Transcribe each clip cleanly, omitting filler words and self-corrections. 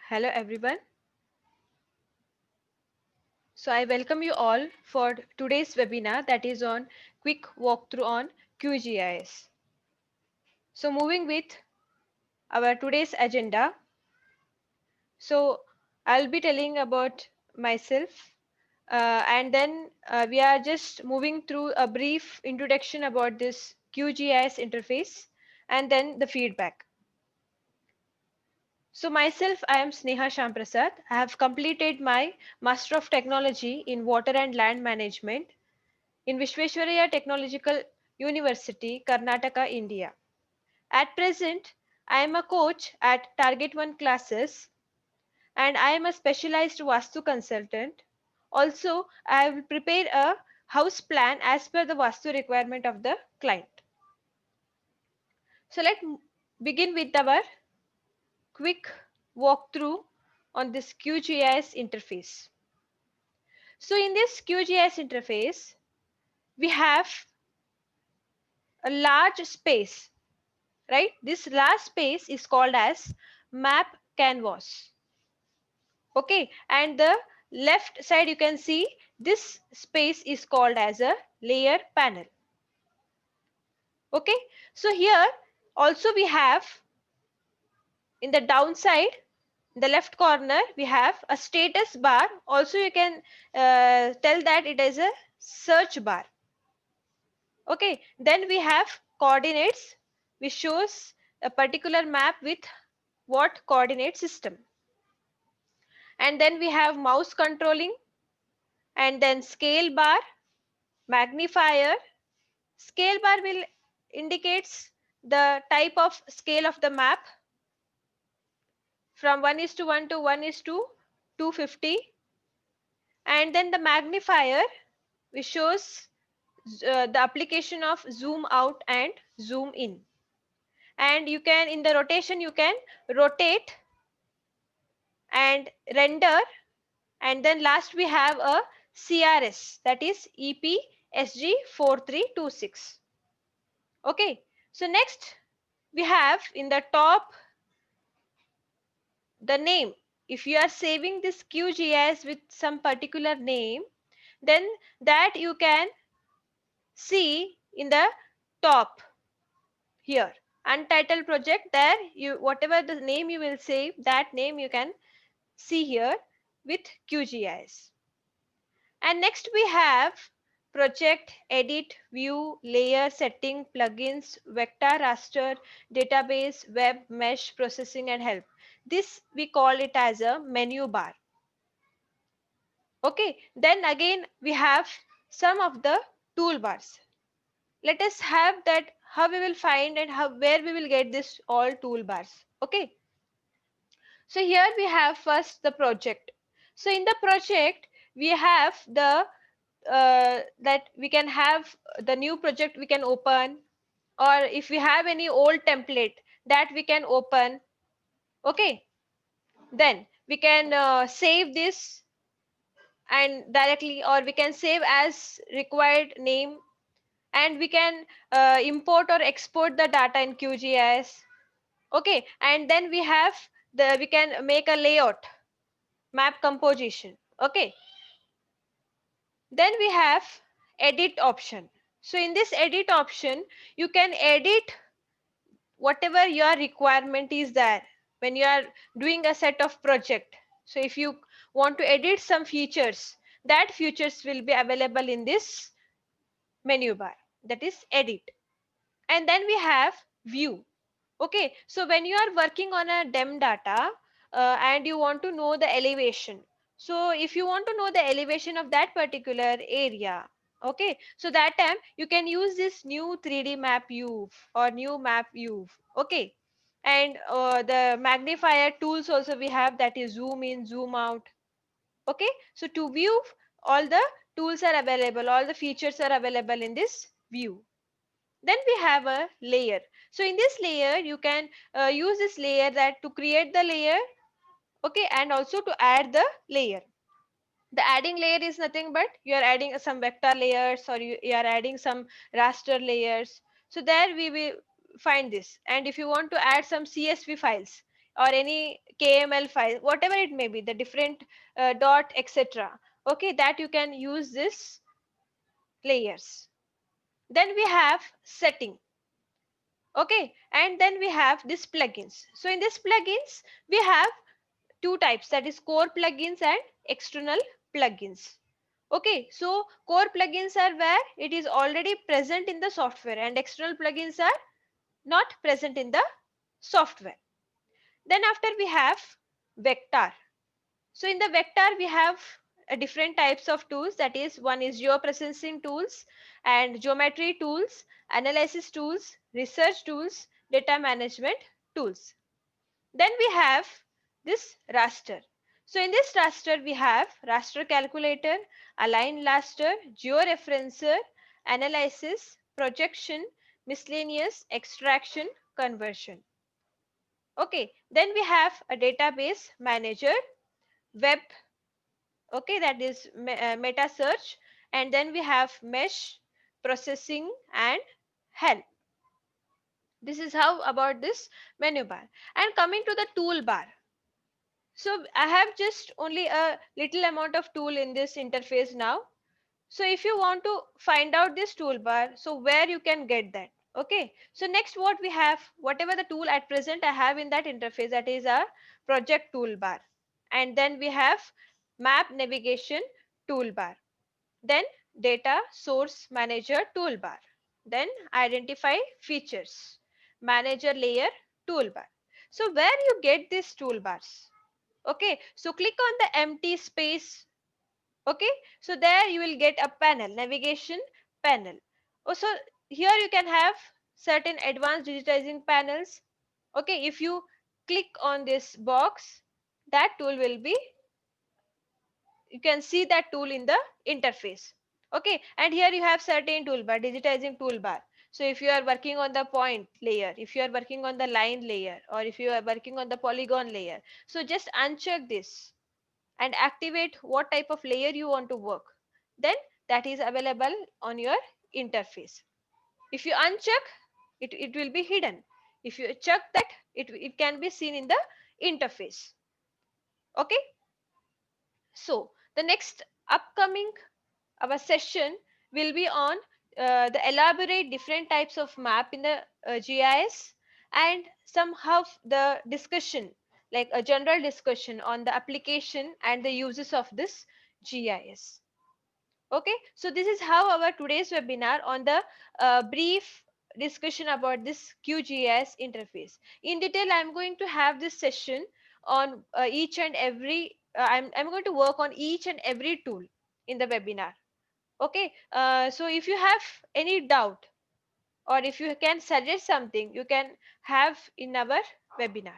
Hello everyone. So I welcome you all for today's webinar that is on quick walkthrough on QGIS. So moving with our today's agenda. So I'll be telling about myself and then we are just moving through a brief introduction about this QGIS interface and then the feedback. So myself, I am Sneha Shamprasad. I have completed my Master of Technology in Water and Land Management in Vishveshwaraya Technological University, Karnataka, India. At present, I am a coach at Target One classes and I am a specialized Vastu consultant. Also, I will prepare a house plan as per the Vastu requirement of the client. So let's begin with our quick walkthrough on this QGIS interface. So in this QGIS interface, we have a large space, right? This large space is called as map canvas. Okay, and the left side you can see this space is called as a layer panel. Okay, so here also we have in the downside, in the left corner, we have a status bar. Also, you can tell that it is a search bar. Okay, then we have coordinates, which shows a particular map with what coordinate system. And then we have mouse controlling, and then scale bar, magnifier. Scale bar will indicates the type of scale of the map from 1:1 to 1:250, and then the magnifier which shows the application of zoom out and zoom in. And you can, in the rotation, you can rotate and render, and then last we have a CRS, that is EPSG4326. Okay, so next we have in the top the name. If you are saving this QGIS with some particular name, then that you can see in the top here, untitled project. There you, whatever the name you will save, that name you can see here with QGIS. And next we have project, edit, view, layer, setting, plugins, vector, raster, database, web, mesh, processing, and help. This we call it as a menu bar. Okay, then again we have some of the toolbars. Let us have that how we will find and how where we will get this all toolbars. Okay, so here we have first the project. So in the project we have the that we can have the new project we can open, or if we have any old template that we can open. Okay, then we can save this and directly, or we can save as required name, and we can import or export the data in QGIS. Okay, and then we have the, we can make a layout, map composition. Okay, then we have edit option. So in this edit option you can edit whatever your requirement is there when you are doing a set of project. So if you want to edit some features, that features will be available in this menu bar, that is edit. And then we have view. Okay, so when you are working on a dem data and you want to know the elevation, so if you want to know the elevation of that particular area, okay, so that time you can use this new 3D map view or new map view. Okay, and the magnifier tools also we have, that is zoom in, zoom out. Okay, so to view, all the tools are available, all the features are available in this view. Then we have a layer. So in this layer you can use this layer that to create the layer. Okay, and also to add the layer. The adding layer is nothing but you are adding some vector layers, or you are adding some raster layers. So there we will find this. And if you want to add some CSV files, or any KML file, whatever it may be, the different dot, etc. Okay, that you can use this layers. Then we have setting. Okay, and then we have this plugins. So in this plugins, we have two types, that is core plugins and external plugins. Okay, so core plugins are where it is already present in the software, and external plugins are not present in the software. Then after we have vector. So in the vector we have different types of tools, that is one is geoprocessing tools and geometry tools, analysis tools, research tools, data management tools. Then we have this raster. So in this raster we have raster calculator, align raster, georeferencer, analysis, projection, miscellaneous, extraction, conversion. Okay, then we have a database manager, web, okay, that is meta search, and then we have mesh, processing, and help. This is how about this menu bar. And coming to the toolbar. So I have just only a little amount of tool in this interface now. So if you want to find out this toolbar, so where you can get that. Okay, so next what we have, whatever the tool at present I have in that interface, that is a project toolbar. And then we have map navigation toolbar. Then data source manager toolbar. Then identify features, manager layer toolbar. So where you get these toolbars? Okay, so click on the empty space. Okay, so there you will get a panel, navigation panel. Also here you can have certain advanced digitizing panels. Okay, if you click on this box, that tool will be, you can see that tool in the interface. Okay, and here you have certain toolbar, digitizing toolbar. So if you are working on the point layer, if you are working on the line layer, or if you are working on the polygon layer, so just uncheck this and activate what type of layer you want to work. Then that is available on your interface. If you uncheck, it will be hidden. If you check that, it can be seen in the interface. Okay, so the next upcoming our session will be on the elaborate different types of map in the GIS, and somehow the discussion, like a general discussion on the application and the uses of this GIS. Okay, so this is how our today's webinar on the brief discussion about this QGIS interface. In detail, I'm going to have this session on each and every, I'm going to work on each and every tool in the webinar. Okay, so if you have any doubt, or if you can suggest something, you can have in our webinar.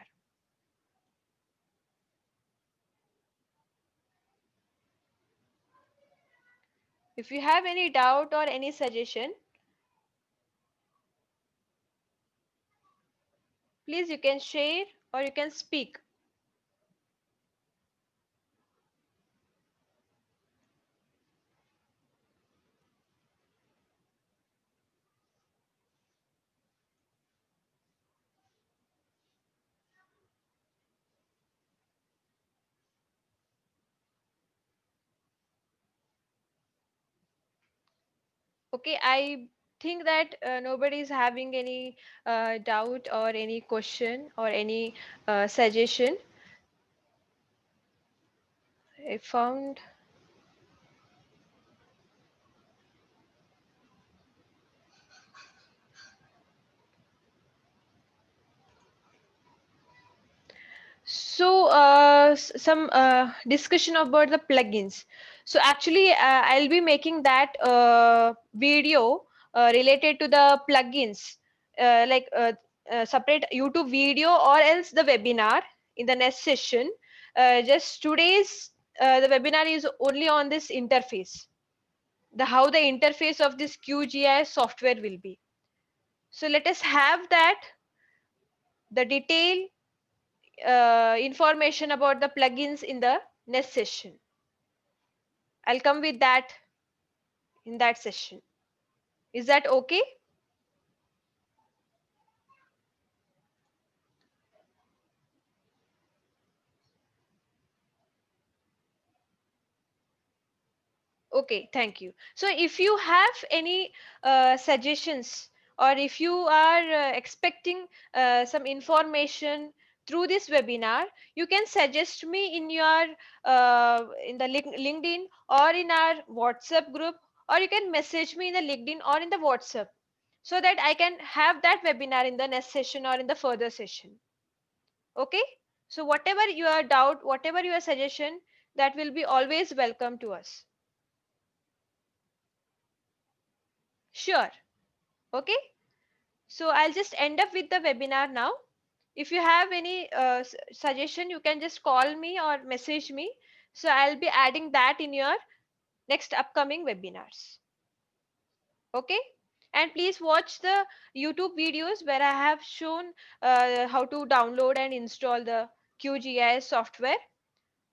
If you have any doubt or any suggestion, please you can share or you can speak. Okay, I think that nobody is having any doubt or any question or any suggestion. I found. So some discussion about the plugins. So actually I'll be making that video related to the plugins, like separate YouTube video or else the webinar in the next session. Just today's the webinar is only on this interface, the how the interface of this QGIS software will be. So let us have that, the detail information about the plugins in the next session. I'll come with that in that session. Is that okay? Okay, thank you. So if you have any suggestions, or if you are expecting some information through this webinar, you can suggest me in your in the LinkedIn or in our WhatsApp group, or you can message me in the LinkedIn or in the WhatsApp, so that I can have that webinar in the next session or in the further session. Okay? So whatever your doubt, whatever your suggestion, that will be always welcome to us. Sure. Okay, so I'll just end up with the webinar now. If you have any suggestion, you can just call me or message me, so I'll be adding that in your next upcoming webinars. Okay, and please watch the YouTube videos where I have shown how to download and install the QGIS software.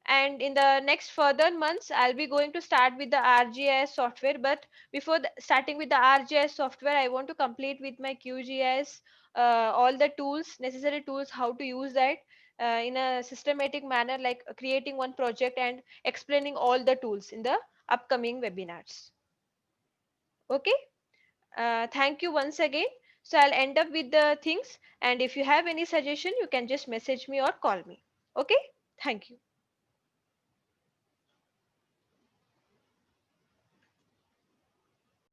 And in the next further months, I'll be going to start with the ArcGIS software. But before starting with the ArcGIS software, I want to complete with my QGIS, all the tools, necessary tools, how to use that in a systematic manner, like creating one project and explaining all the tools in the upcoming webinars. Okay, thank you once again. So I'll end up with the things, and if you have any suggestion, you can just message me or call me. Okay, thank you.